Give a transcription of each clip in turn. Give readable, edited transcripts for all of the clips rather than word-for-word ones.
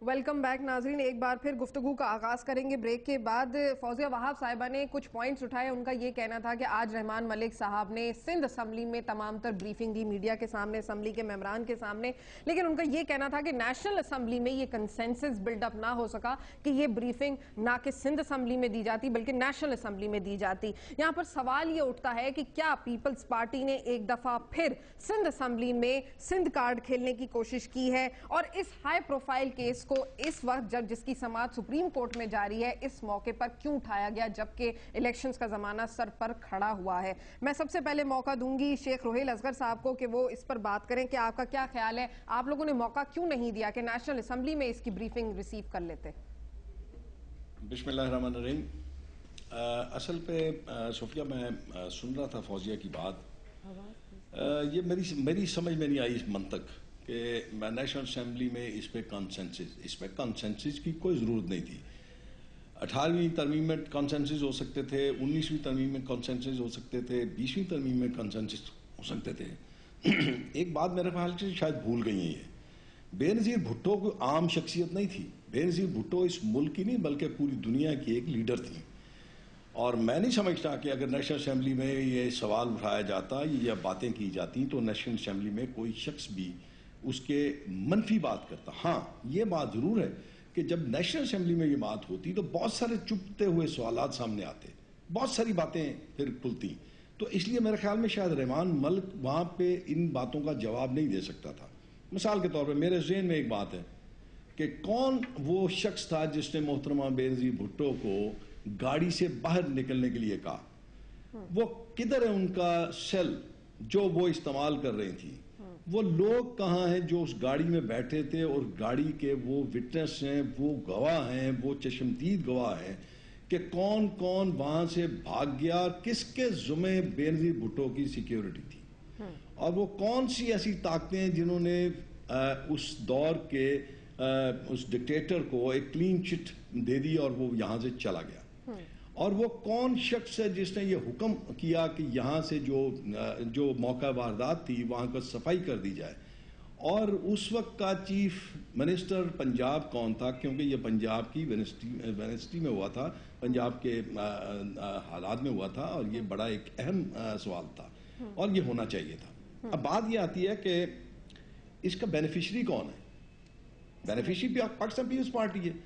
Welcome back ناظرین، ایک بار پھر گفتگو کا آغاز کریں گے بریک کے بعد۔ فوزیہ وہاب صاحبہ نے کچھ پوائنٹس اٹھائے۔ ان کا یہ کہنا تھا کہ آج رحمان ملک صاحب نے سندھ اسمبلی میں تمام تر بریفنگ دی، میڈیا کے سامنے، اسمبلی کے ممبران کے سامنے، لیکن ان کا یہ کہنا تھا کہ نیشنل اسمبلی میں یہ کنسنسس بلڈ اپ نہ ہو سکا کہ یہ بریفنگ نہ کہ سندھ اسمبلی میں دی جاتی بلکہ نیشنل اسمبلی میں دی جاتی۔ یہاں پر سوال یہ اٹھتا ہے کہ کیا پیپلز پارٹی نے ایک دفعہ پھر سندھ اسمبلی میں سندھ کارڈ کھیلنے کی کوشش کی ہے، اور اس ہائی پروفائل کیس کو اس وقت جب جس کی سماعت سپریم کورٹ میں جاری ہے اس موقع پر کیوں اٹھایا گیا جبکہ الیکشنز کا زمانہ سر پر کھڑا ہوا ہے؟ میں سب سے پہلے موقع دوں گی شیخ روہیل اصغر صاحب کو کہ وہ اس پر بات کریں کہ آپ کا کیا خیال ہے، آپ لوگوں نے موقع کیوں نہیں دیا کہ نیشنل اسمبلی میں اس کی بریفنگ ریسیو کر لیتے؟ بسم اللہ الرحمن الرحیم۔ اصل پہ صوفیہ میں سن رہا تھا فوزیہ کی بات، یہ میری سمجھ میں نہیں آئی اس منطق کہ نیشنل اسمبلی میں اس پہ کنسنسس کی کوئی ضرورت نہیں تھی۔ 18ویں ترمیم میں کنسنسس ہو سکتے تھے، 19ویں ترمیم میں کنسنسس ہو سکتے تھے، 20ویں ترمیم میں کنسنسس ہو سکتے تھے۔ ایک بات میرے خیال سے شاید بھول گئی ہیں، یہ بے نظیر بھٹو کوئی عام شخصیت نہیں تھی۔ بے نظیر بھٹو اس ملک کی نہیں بلکہ پوری دنیا کی ایک لیڈر تھی، اور میں نہیں سمجھتا کہ اگر نیشنل اسمبلی میں یہ سوال اٹھایا جاتا یا باتیں کی جاتی تو نیشنل اسمبلی میں کوئی شخص بھی اس کے منفی بات کرتا۔ ہاں یہ بات ضرور ہے کہ جب نیشنل اسمبلی میں یہ بات ہوتی تو بہت سارے چپتے ہوئے سوالات سامنے آتے، بہت ساری باتیں پھر کھلتی، تو اس لیے میرے خیال میں شاید رحمان ملک وہاں پہ ان باتوں کا جواب نہیں دے سکتا تھا۔ مثال کے طور پہ میرے ذہن میں ایک بات ہے کہ کون وہ شخص تھا جس نے محترمہ بے نظیر بھٹو کو گاڑی سے باہر نکلنے کے لیے کہا؟ وہ کدھر ہے ان کا سیل جو وہ استعمال کر رہی تھی؟ وہ لوگ کہاں ہیں جو اس گاڑی میں بیٹھے تھے اور گاڑی کے وہ وٹنس ہیں، وہ گواہ ہیں، وہ چشمدید گواہ ہیں کہ کون کون وہاں سے بھاگ گیا، کس کے ذمہ بے نظیر بھٹو کی سیکیورٹی تھی، اور وہ کون سی ایسی طاقتیں ہیں جنہوں نے اس دور کے اس ڈکٹیٹر کو ایک کلین چٹ دے دی اور وہ یہاں سے چلا گیا، اور وہ کون شخص ہے جس نے یہ حکم کیا کہ یہاں سے جو موقع واردات تھی وہاں کا صفائی کر دی جائے، اور اس وقت کا چیف منسٹر پنجاب کون تھا، کیونکہ یہ پنجاب کی وینسٹی میں ہوا تھا، پنجاب کے حالات میں ہوا تھا، اور یہ بڑا ایک اہم سوال تھا اور یہ ہونا چاہیے تھا۔ اب بات یہ آتی ہے کہ اس کا بینیفیشری کون ہے؟ بینیفیشری بھی پاکستان پیپلز پارٹی ہے،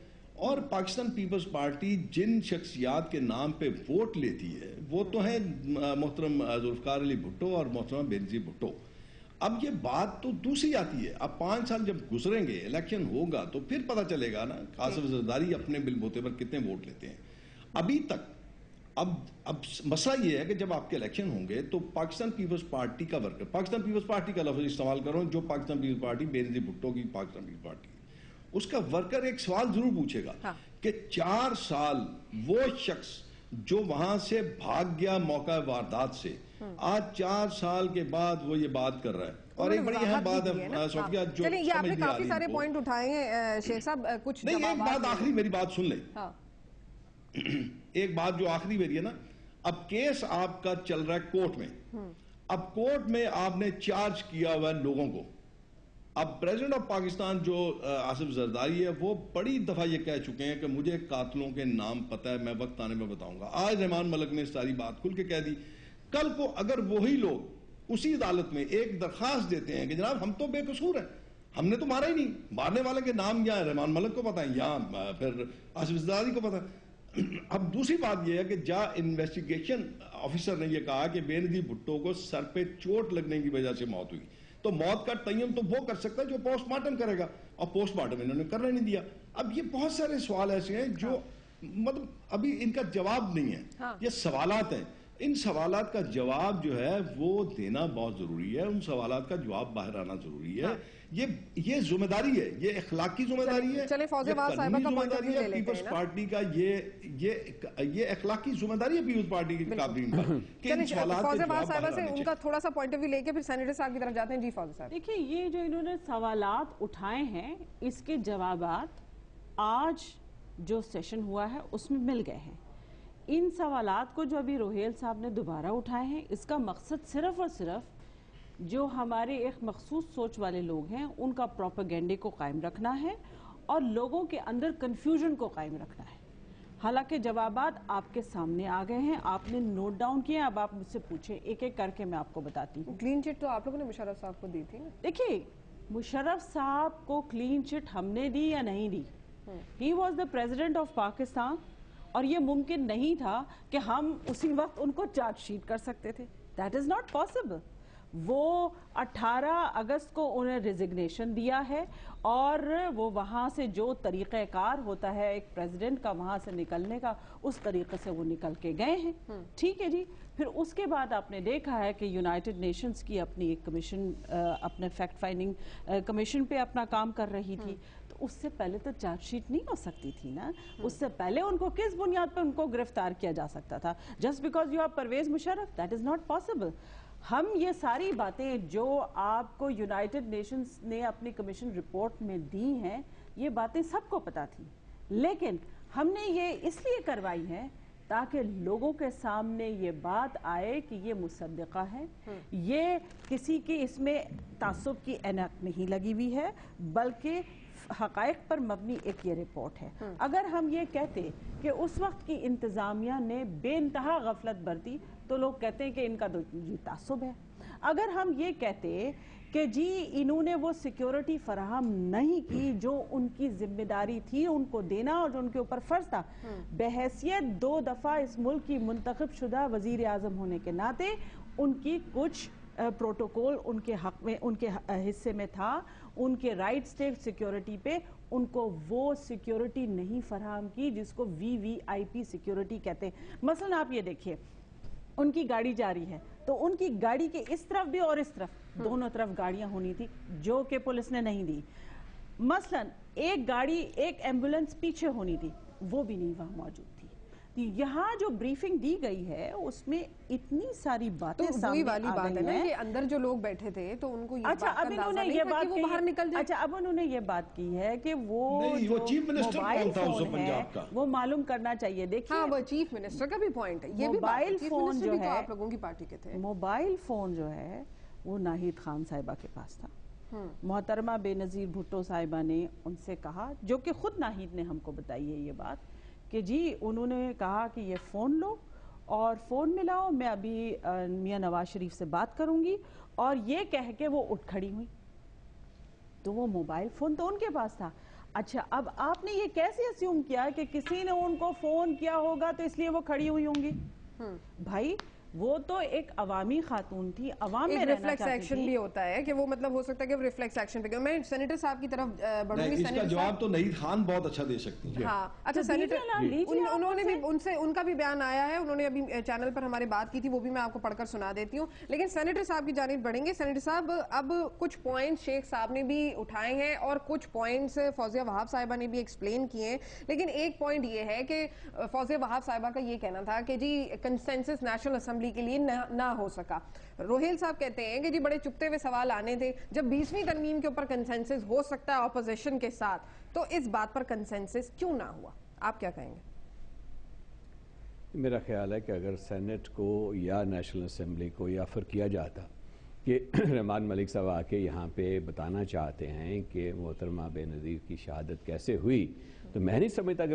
اور پاکستان پیپلز پارٹی جن شخصیات کے نام پہ ووٹ لیتی ہے وہ تو ہیں محترم ذوالفقار علی بھٹو اور محترم بے نظیر بھٹو۔ اب یہ بات تو دوسری آتی ہے، اب 5 سال جب گزریں گے، الیکشن ہوگا تو پھر پتہ چلے گا نا قاسم زرداری اپنے بل بوتے پر کتنے ووٹ لیتے ہیں۔ ابھی تک اب مسئلہ یہ ہے کہ جب آپ کے الیکشن ہوں گے تو پاکستان پیپلز پارٹی کا ورکر، پاکستان پیپلز پارٹی کا لفظ استعمال کرو جو پاکستان پیپلز پارٹی بے نظیر بھٹو کی پاکستان پیپلز پارٹی، اس کا ورکر ایک سوال ضرور پوچھے گا کہ 4 سال وہ شخص جو وہاں سے بھاگ گیا موقع واردات سے، آج 4 سال کے بعد وہ یہ بات کر رہا ہے، اور ایک بڑی اہم بات ہے صوفیہ جو چلیں یہ آپ نے کافی سارے پوائنٹ اٹھائے ہیں شیخ صاحب، کچھ نہیں، ایک بات آخری میری بات سن لیں، ایک بات جو آخری میری ہے نا، اب کیس آپ کا چل رہا ہے کورٹ میں، اب کورٹ میں آپ نے چارج کیا ہوا ہے لوگوں کو، اب پریزیڈنٹ آف پاکستان جو آصف زرداری ہے وہ بڑی دفعہ یہ کہہ چکے ہیں کہ مجھے قاتلوں کے نام پتہ ہے، میں وقت آنے میں بتاؤں گا۔ آج رحمان ملک نے ساری بات کھل کے کہہ دی۔ کل کو اگر وہی لوگ اسی عدالت میں ایک درخواست دیتے ہیں کہ جناب ہم تو بے قصور ہیں، ہم نے تو مارا ہی نہیں، مارنے والے کے نام یا رحمان ملک کو پتہ ہے یا پھر آصف زرداری کو پتہ ہے۔ اب دوسری بات یہ ہے کہ انویسٹیگیشن آفیسر نے یہ کہا کہ بے نظیر بھٹو کو سر پہ چوٹ لگنے کی وجہ سے موت ہوئی، تو موت کا تعین تو وہ کر سکتا ہے جو پوسٹ مارٹم کرے گا، اور پوسٹ مارٹم انہوں نے کرنے نہیں دیا۔ اب یہ بہت سارے سوال ایسے ہیں جو مطلب ابھی ان کا جواب نہیں ہے، یہ سوالات ہیں، ان سوالات کا جواب جو ہے وہ دینا بہت ضروری ہے، ان سوالات کا جواب باہر آنا ضروری ہے، یہ ذمہ داری ہے، یہ اخلاقی ذمہ داری ہے، چلیں فوزیہ وہاب صاحبہ کا پوائنٹ آف ویو لے لیتے ہیں پیپلز پارٹی کا، یہ اخلاقی ذمہ داری ہے پیپلز پارٹی کی کابرین کا کہ ان سوالات کے جواب باہر آنے چاہیے۔ ان کا تھوڑا سا پوائنٹ آف ویو لے کے پھر سینیٹر صاحب کی طرف جاتے ہیں۔ جی فوزیہ صاحب دیکھیں، یہ جو انہوں نے سوالات اٹھائے ہیں اس کے جوابات آج جو سیشن ہوا ہے اس میں مل گئے ہیں۔ ان سوالات کو جو ابھی روہیل صاحب نے دوبارہ اٹھائے ہیں، اس کا مقصد صرف اور صرف جو ہمارے ایک مخصوص سوچ والے لوگ ہیں ان کا پروپیگنڈے کو قائم رکھنا ہے، اور لوگوں کے اندر کنفیوژن کو قائم رکھنا ہے. حالانکہ جوابات آپ کے سامنے آ گئے ہیں, آپ نے نوٹ ڈاؤن کیے, اب آپ مجھ سے پوچھیں, ایک ایک کر کے میں آپ کو بتاتی ہوں. کلین چٹ تو آپ لوگوں نے مشرف صاحب کو دی تھی نا. دیکھیے, مشرف صاحب کو کلین چٹ ہم نے دی یا نہیں دی, he was the president of Pakistan, اور یہ ممکن نہیں تھا کہ ہم اسی وقت ان کو چارج شیٹ کر سکتے تھے. That is not possible. وہ 18 اگست کو انہیں ریزگنیشن دیا ہے, اور وہ وہاں سے جو طریقہ کار ہوتا ہے ایک پریزیڈنٹ کا وہاں سے نکلنے کا, اس طریقے سے وہ نکل کے گئے ہیں. ٹھیک ہے جی. پھر اس کے بعد آپ نے دیکھا ہے کہ یونائٹڈ نیشنز کی اپنی ایک کمیشن, اپنے فیکٹ فائنڈنگ کمیشن پہ اپنا کام کر رہی تھی. تو اس سے پہلے تو چارج شیٹ نہیں ہو سکتی تھی نا. اس سے پہلے ان کو کس بنیاد پہ ان کو گرفتار کیا جا سکتا تھا؟ Just because you are Pervez Musharraf? That is not possible. ہم یہ ساری باتیں جو آپ کو یونائٹڈ نیشنز نے اپنی کمیشن رپورٹ میں دی ہیں, یہ باتیں سب کو پتا تھی, لیکن ہم نے یہ اس لیے کروائی ہیں تاکہ لوگوں کے سامنے یہ بات آئے کہ یہ مصدقہ ہے, یہ کسی کی اس میں تعصب کی اینک نہیں لگی ہوئی ہے, بلکہ حقائق پر مبنی ایک یہ رپورٹ ہے. اگر ہم یہ کہتے کہ اس وقت کی انتظامیہ نے بے انتہا غفلت برتی تو لوگ کہتے ہیں کہ ان کا تو جی تعصب ہے. اگر ہم یہ کہتے کہ جی انہوں نے وہ سیکیورٹی فراہم نہیں کی جو ان کی ذمہ داری تھی ان کو دینا اور جو ان کے اوپر فرض تھا, بحیثیت 2 دفعہ اس ملک کی منتخب شدہ وزیر اعظم ہونے کے ناطے ان کی کچھ پروٹوکول ان کے حق میں, ان کے حصے میں تھا, ان کے رائٹس تھے سیکیورٹی پہ, ان کو وہ سیکیورٹی نہیں فراہم کی جس کو VVIP سیکیورٹی کہتے ہیں. مثلا آپ یہ دیکھیے, ان کی گاڑی جا رہی ہے تو ان کی گاڑی کے اس طرف بھی اور اس طرف دونوں طرف گاڑیاں ہونی تھی, جو کہ پولیس نے نہیں دی. مثلا ایک گاڑی, ایک ایمبولنس پیچھے ہونی تھی, وہ بھی نہیں وہاں موجود تھی. یہاں جو بریفنگ دی گئی ہے اس میں اتنی ساری باتیں سامنے والی آ بات ہے گئی نا ہیں. کہ اندر جو لوگ بیٹھے تھے تو ان کو یہ اچھا, بات کا اب انہوں اندازہ نے نہیں یہ تھا بات کہ وہ باہر نکل جائے. اچھا, اب انہوں نے یہ بات کی ہے کہ وہ نہیں, وہ چیف منسٹر موبائل کون تھا اس فون ہے پنجاب کا؟ وہ معلوم کرنا چاہیے. دیکھیے, ہاں, وہ چیف منسٹر کا بھی پوائنٹ ہے. یہ بھی موبائل فون جو ہے آپ لوگوں کی پارٹی کے تھے. موبائل فون جو ہے وہ ناہید خان صاحبہ کے پاس تھا. محترمہ بے نظیر بھٹو صاحبہ نے ان سے کہا, جو کہ خود ناہید نے ہم کو بتائی ہے یہ بات, کہ جی انہوں نے کہا کہ یہ فون لو اور فون ملاؤ, میں ابھی میاں نواز شریف سے بات کروں گی, اور یہ کہہ کے وہ اٹھ کھڑی ہوئی. تو وہ موبائل فون تو ان کے پاس تھا. اچھا, اب آپ نے یہ کیسے اسیوم کیا کہ کسی نے ان کو فون کیا ہوگا تو اس لیے وہ کھڑی ہوئی ہوں گی؟ بھائی, وہ تو ایک عوامی خاتون تھی, عوام میں رہنا ریفلیکس چاہتی ایکشن تھی. بھی ہوتا ہے کہ وہ مطلب ہو سکتا ہے کہ وہ ریفلیکس ایکشن پہ گئے. میں سینیٹر صاحب کی طرف بڑھوں گی. اس کا جواب تو نہید خان بہت اچھا دے سکتی ہیں. ہاں, اچھا, سینیٹر انہوں نے بھی ان کا بھی بیان آیا ہے, انہوں نے ابھی چینل پر ہمارے بات کی تھی, وہ بھی میں آپ کو پڑھ کر سنا دیتی ہوں. لیکن سینیٹر صاحب کی جانب بڑھیں گے. سینیٹر صاحب, اب کچھ پوائنٹس شیخ صاحب نے بھی اٹھائے ہیں اور کچھ پوائنٹس فوزیہ وہاب صاحبہ نے بھی ایکسپلین کیے ہیں, لیکن ایک پوائنٹ یہ ہے کہ فوزیہ وہاب صاحبہ کا یہ کہنا تھا کہ جی کنسنسس نیشنل اسمبلی کے لیے نہ ہو سکا. روہیل صاحب کہتے ہیں کہ جی بڑے چپتے ہوئے سوال آنے تھے, جب 20ویں ترمیم کے اوپر کنسنسس ہو سکتا ہے اپوزیشن کے ساتھ, تو اس بات پر کنسنسس کیوں نہ ہوا؟ آپ کیا کہیں گے؟ میرا خیال ہے کہ اگر سینٹ کو یا نیشنل اسمبلی کو یا پھر کیا جاتا کہ رحمان ملک صاحب آ کے یہاں پہ بتانا چاہتے ہیں کہ محترمہ بے نظیر کی شہادت کیسے ہوئی, تو میں نہیں سمجھتا کہ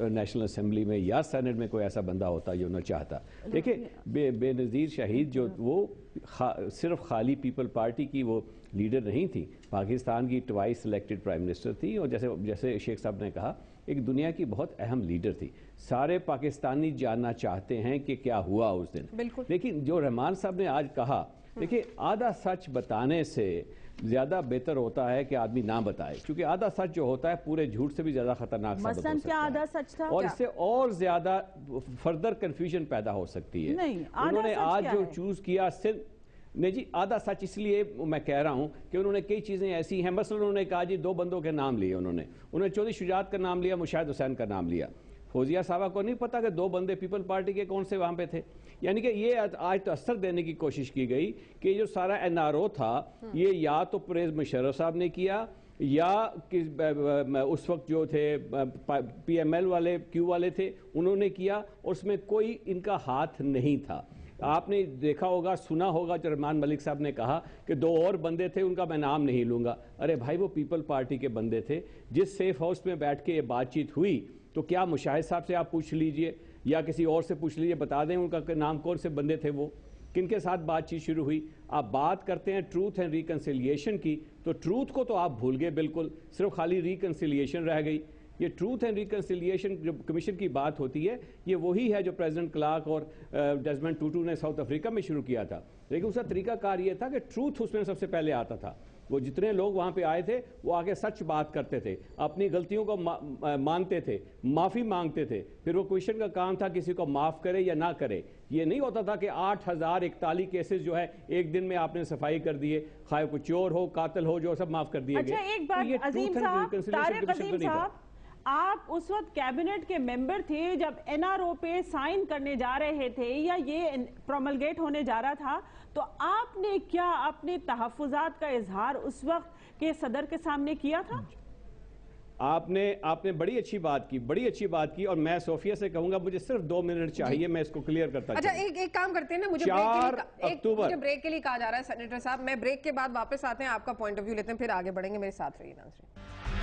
نیشنل اسمبلی میں یا سینٹ میں کوئی ایسا بندہ ہوتا جو نہ چاہتا. دیکھیں, بے نظیر شہید جو وہ صرف خالی پیپل پارٹی کی وہ لیڈر نہیں تھی, پاکستان کی ٹوائس سلیکٹڈ پرائم منسٹر تھی, اور جیسے شیخ صاحب نے کہا ایک دنیا کی بہت اہم لیڈر تھی. سارے پاکستانی جاننا چاہتے ہیں کہ کیا ہوا اس دن. لیکن جو رحمان صاحب نے آج کہا, دیکھیں آدھا سچ بتانے سے زیادہ بہتر ہوتا ہے کہ آدمی نہ بتائے, کیونکہ آدھا سچ جو ہوتا ہے پورے جھوٹ سے بھی زیادہ خطرناک ثابت ہو سکتا ہے, اور اس سے اور زیادہ فردر کنفیوژن پیدا ہو سکتی ہے. انہوں نے آج جو چوز کیا نہیں جی, آدھا سچ اس لیے میں کہہ رہا ہوں کہ انہوں نے کئی چیزیں ایسی ہیں. مثلا انہوں نے کہا جی 2 بندوں کے نام لیے, انہوں نے چودھری شجاعت کا نام لیا, مشاہد حسین کا نام لیا. فوزیہ صاحبہ کو نہیں پتا کہ 2 بندے پیپل پارٹی کے کون سے وہاں پہ تھے. یعنی کہ یہ آج تو اثر دینے کی کوشش کی گئی کہ جو سارا NRO تھا یہ یا تو پرویز مشرف صاحب نے کیا, یا اس وقت جو تھے PML والے Q والے تھے انہوں نے کیا, اور اس میں کوئی ان کا ہاتھ نہیں تھا. آپ نے دیکھا ہوگا, سنا ہوگا جو رحمان ملک صاحب نے کہا کہ 2 اور بندے تھے, ان کا میں نام نہیں لوں گا. ارے بھائی وہ پیپل پارٹی کے بندے تھے. جس سیف ہاؤس میں بیٹھ کے یہ بات چیت ہوئی تو کیا مشاہد صاحب سے آپ پوچھ لیجئے یا کسی اور سے پوچھ لیجئے, بتا دیں ان کا نام کون سے بندے تھے, وہ کن کے ساتھ بات چیت شروع ہوئی. آپ بات کرتے ہیں ٹروتھ اینڈ ریکنسیلیشن کی, تو ٹروتھ کو تو آپ بھول گئے بالکل, صرف خالی ریکنسیلیشن رہ گئی. یہ ٹروتھ اینڈ ریکنسیلیشن جو کمیشن کی بات ہوتی ہے, یہ وہی ہے جو پریزیڈنٹ کلارک اور ڈیزمنڈ ٹوٹو نے ساؤتھ افریقہ میں شروع کیا تھا. لیکن اس کا طریقہ کار یہ تھا کہ ٹروتھ اس میں سب سے پہلے آتا تھا. وہ جتنے لوگ وہاں پہ آئے تھے وہ آگے سچ بات کرتے تھے, اپنی غلطیوں کو مانتے تھے, معافی مانگتے تھے. پھر وہ کویشن کا کام تھا کسی کو معاف کرے یا نہ کرے. یہ نہیں ہوتا تھا کہ 8041 کیسز جو ہے ایک دن میں آپ نے صفائی کر دیے, خواہ کوئی چور ہو, قاتل ہو, جو سب معاف کر دیے گئے. اچھا ایک بات عظیم صاحب, طارق عظیم صاحب, آپ اس وقت کیبنٹ کے ممبر تھے جب این آر او پہ سائن کرنے جا رہے تھے یا یہ پروملگیٹ ہونے جا رہا تھا, تو آپ نے کیا اپنے تحفظات کا اظہار اس وقت کے صدر کے سامنے کیا تھا؟ آپ نے بڑی اچھی بات کی, اور میں صوفیہ سے کہوں گا مجھے صرف 2 منٹ چاہیے, میں اس کو کلیئر کرتا اچھا ایک کام کرتے ہیں نا, مجھے بریک کے لیے کہا جا رہا ہے سینیٹر صاحب, میں بریک کے بعد واپس آتے ہیں, آپ کا پوائنٹ آف ویو لیتے ہیں, پھر آگے بڑھیں گے. میرے ساتھ رہیے ناظرین.